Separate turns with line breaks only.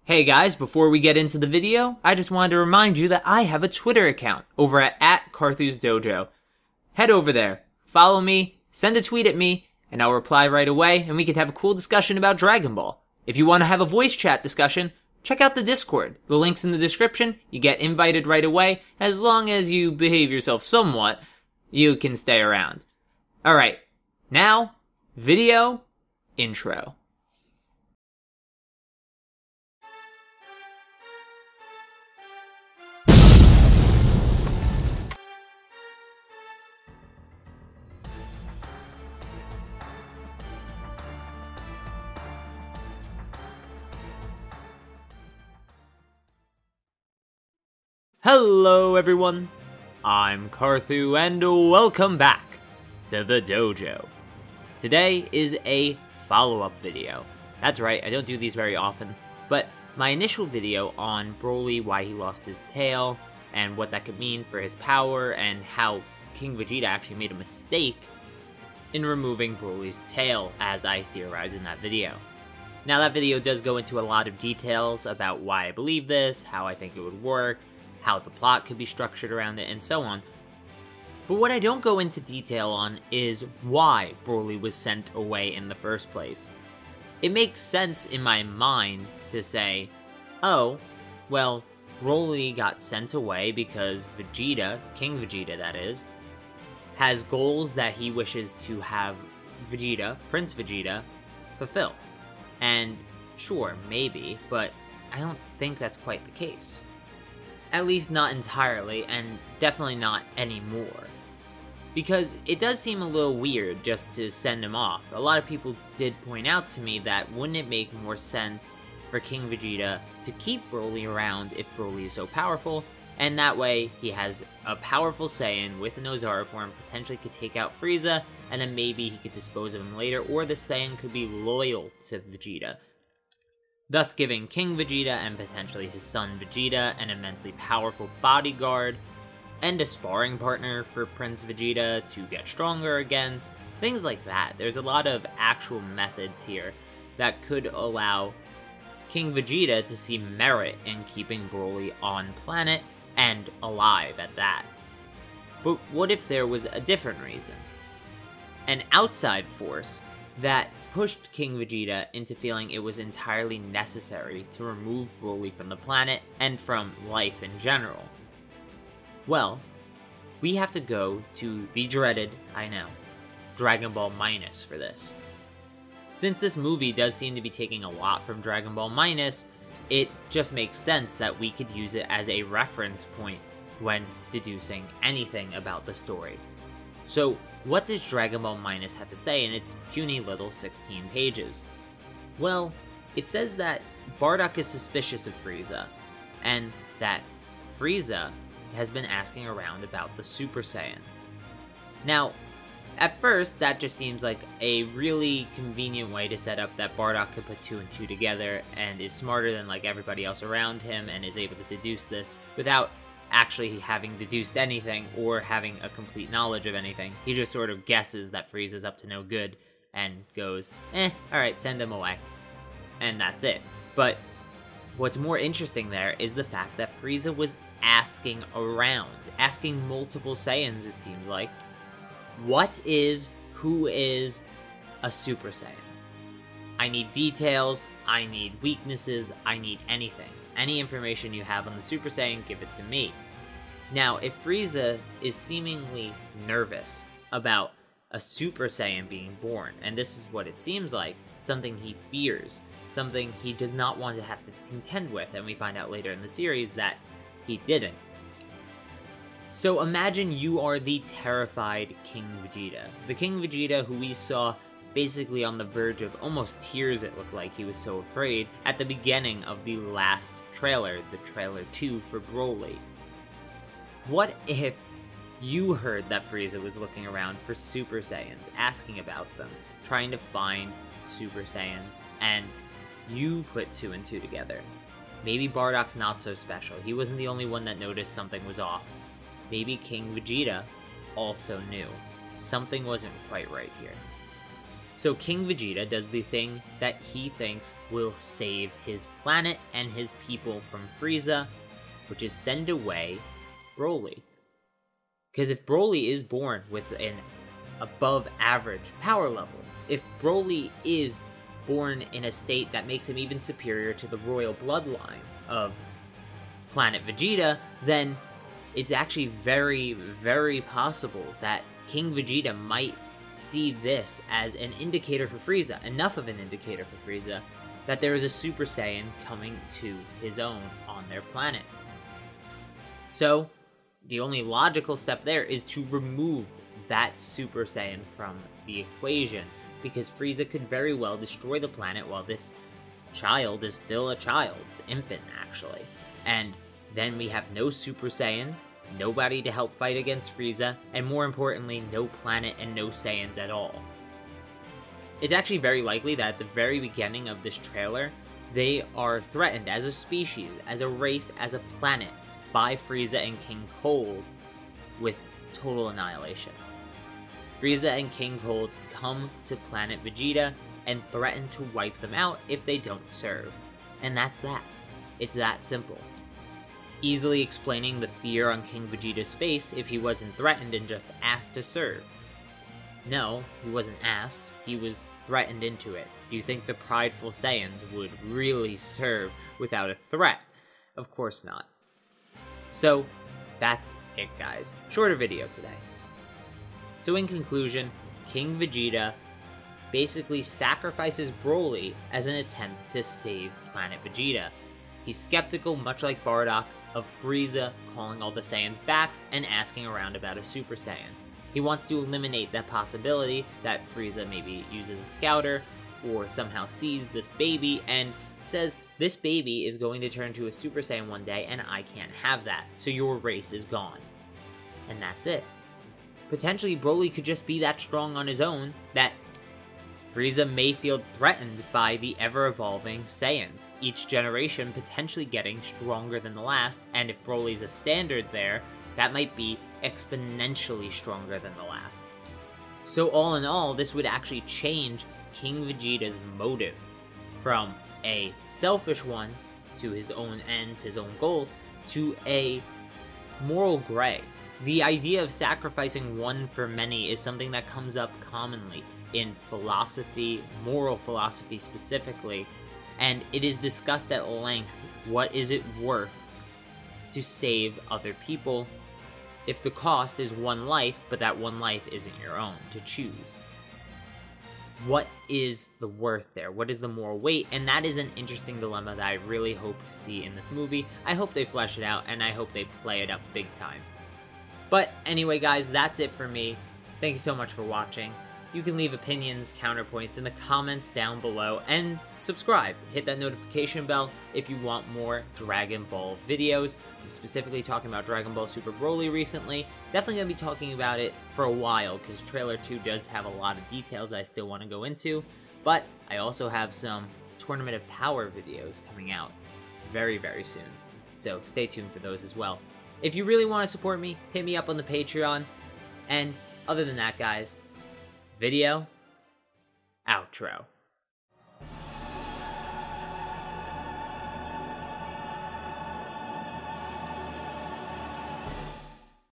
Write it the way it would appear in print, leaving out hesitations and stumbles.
Hey guys, before we get into the video, I just wanted to remind you that I have a Twitter account over at carthusdojo. Head over there, follow me, send a tweet at me, and I'll reply right away, and we can have a cool discussion about Dragon Ball. If you want to have a voice chat discussion, check out the Discord. The link's in the description. You get invited right away. As long as you behave yourself somewhat, you can stay around. Alright, now, video intro. Hello everyone, I'm Carthu and welcome back to the dojo. Today is a follow-up video. That's right, I don't do these very often, but my initial video on Broly, why he lost his tail, and what that could mean for his power, and how King Vegeta actually made a mistake in removing Broly's tail, as I theorized in that video. Now that video does go into a lot of details about why I believe this, how I think it would work, how the plot could be structured around it, and so on. But what I don't go into detail on is why Broly was sent away in the first place. It makes sense in my mind to say, oh, well, Broly got sent away because Vegeta, King Vegeta that is, has goals that he wishes to have Vegeta, Prince Vegeta, fulfill. And sure, maybe, but I don't think that's quite the case. At least not entirely, and definitely not anymore. Because it does seem a little weird just to send him off. A lot of people did point out to me that wouldn't it make more sense for King Vegeta to keep Broly around if Broly is so powerful, and that way he has a powerful Saiyan with an Ozara form, potentially could take out Frieza, and then maybe he could dispose of him later, or the Saiyan could be loyal to Vegeta, thus giving King Vegeta and potentially his son Vegeta an immensely powerful bodyguard, and a sparring partner for Prince Vegeta to get stronger against, things like that. There's a lot of actual methods here that could allow King Vegeta to see merit in keeping Broly on planet, and alive at that. But what if there was a different reason? An outside force that pushed King Vegeta into feeling it was entirely necessary to remove Broly from the planet and from life in general. Well, we have to go to the dreaded, I know, Dragon Ball Minus for this. Since this movie does seem to be taking a lot from Dragon Ball Minus, it just makes sense that we could use it as a reference point when deducing anything about the story. So, what does Dragon Ball Minus have to say in its puny little 16 pages? Well, it says that Bardock is suspicious of Frieza, and that Frieza has been asking around about the Super Saiyan. Now, at first, that just seems like a really convenient way to set up that Bardock could put 2 and 2 together, and is smarter than like everybody else around him, and is able to deduce this without actually having deduced anything, or having a complete knowledge of anything. He just sort of guesses that Frieza's up to no good, and goes, alright, send him away. And that's it. But what's more interesting there is the fact that Frieza was asking around, asking multiple Saiyans, it seems like, who is a Super Saiyan? I need details, I need weaknesses, I need anything. Any information you have on the Super Saiyan, give it to me. Now, if Frieza is seemingly nervous about a Super Saiyan being born, and this is what it seems like, something he fears, something he does not want to have to contend with, and we find out later in the series that he didn't. So imagine you are the terrified King Vegeta. The King Vegeta who we saw basically on the verge of almost tears, it looked like, he was so afraid, at the beginning of the last trailer, the trailer 2 for Broly. What if you heard that Frieza was looking around for Super Saiyans, asking about them, trying to find Super Saiyans, and you put 2 and 2 together? Maybe Bardock's not so special. He wasn't the only one that noticed something was off. Maybe King Vegeta also knew something wasn't quite right here. So King Vegeta does the thing that he thinks will save his planet and his people from Frieza, which is send away Broly. Because if Broly is born with an above average power level, if Broly is born in a state that makes him even superior to the royal bloodline of Planet Vegeta, then it's actually very, very possible that King Vegeta might see this as an indicator for Frieza, enough of an indicator for Frieza, that there is a Super Saiyan coming to his own on their planet. So, the only logical step there is to remove that Super Saiyan from the equation, because Frieza could very well destroy the planet while this child is still a child, infant actually. And then we have no Super Saiyan, nobody to help fight against Frieza, and more importantly, no planet and no Saiyans at all. It's actually very likely that at the very beginning of this trailer, they are threatened as a species, as a race, as a planet, by Frieza and King Cold with total annihilation. Frieza and King Cold come to Planet Vegeta and threaten to wipe them out if they don't serve. And that's that. It's that simple. Easily explaining the fear on King Vegeta's face if he wasn't threatened and just asked to serve. No, he wasn't asked, he was threatened into it. Do you think the prideful Saiyans would really serve without a threat? Of course not. So, that's it guys. Shorter video today. So in conclusion, King Vegeta basically sacrifices Broly as an attempt to save Planet Vegeta. He's skeptical, much like Bardock, of Frieza calling all the Saiyans back and asking around about a Super Saiyan. He wants to eliminate that possibility that Frieza maybe uses a scouter or somehow sees this baby and says, this baby is going to turn to a Super Saiyan one day and I can't have that, so your race is gone. And that's it. Potentially Broly could just be that strong on his own that Frieza may feel threatened by the ever-evolving Saiyans, each generation potentially getting stronger than the last, and if Broly's a standard there, that might be exponentially stronger than the last. So all in all, this would actually change King Vegeta's motive from a selfish one to his own ends, his own goals, to a moral gray. The idea of sacrificing one for many is something that comes up commonly in philosophy, moral philosophy specifically, and it is discussed at length. What is it worth to save other people if the cost is one life, but that one life isn't your own to choose? What is the worth there? What is the moral weight? And that is an interesting dilemma that I really hope to see in this movie. I hope they flesh it out, and I hope they play it up big time. But anyway, guys, that's it for me. Thank you so much for watching. You can leave opinions, counterpoints in the comments down below, and subscribe. Hit that notification bell if you want more Dragon Ball videos. I'm specifically talking about Dragon Ball Super Broly recently. Definitely going to be talking about it for a while, because Trailer 2 does have a lot of details that I still want to go into. But I also have some Tournament of Power videos coming out very, very soon. So stay tuned for those as well. If you really want to support me, hit me up on the Patreon. And other than that, guys, video, outro.